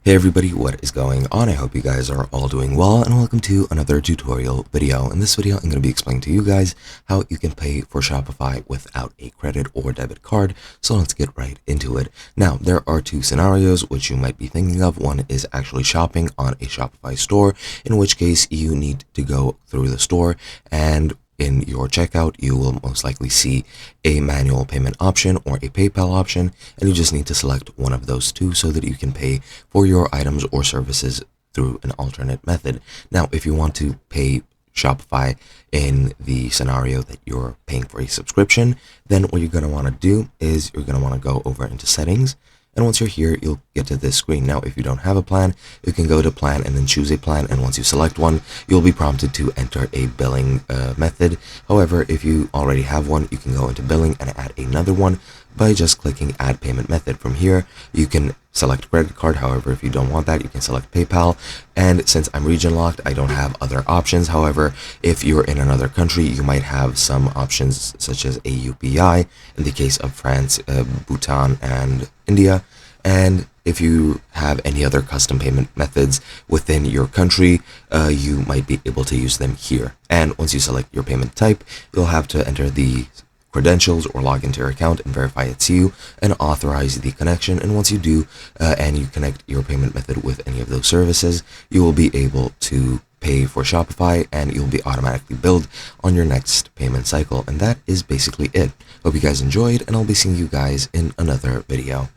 Hey everybody, what is going on? I hope you guys are all doing well, and welcome to another tutorial video. In this video, I'm going to be explaining to you guys how you can pay for Shopify without a credit or debit card. So let's get right into it. Now, there are two scenarios which you might be thinking of. One is actually shopping on a Shopify store, in which case you need to go through the store, and in your checkout, you will most likely see a manual payment option or a PayPal option, and you just need to select one of those two so that you can pay for your items or services through an alternate method. Now, if you want to pay Shopify in the scenario that you're paying for a subscription, then what you're going to want to do is you're going to want to go over into settings. And once you're here, you'll get to this screen. Now, if you don't have a plan, you can go to plan and then choose a plan. And once you select one, you'll be prompted to enter a billing method. However, if you already have one, you can go into billing and add another one by just clicking add payment method. From here, you can select credit card. However, if you don't want that, you can select PayPal. And since I'm region locked, I don't have other options. However, if you're in another country, you might have some options such as a UPI in the case of France, Bhutan, and India. And if you have any other custom payment methods within your country, you might be able to use them here. And once you select your payment type, you'll have to enter the credentials or log into your account and verify it's you and authorize the connection. And once you do, and you connect your payment method with any of those services, you will be able to pay for Shopify and you'll be automatically billed on your next payment cycle. And that is basically it. Hope you guys enjoyed, and I'll be seeing you guys in another video.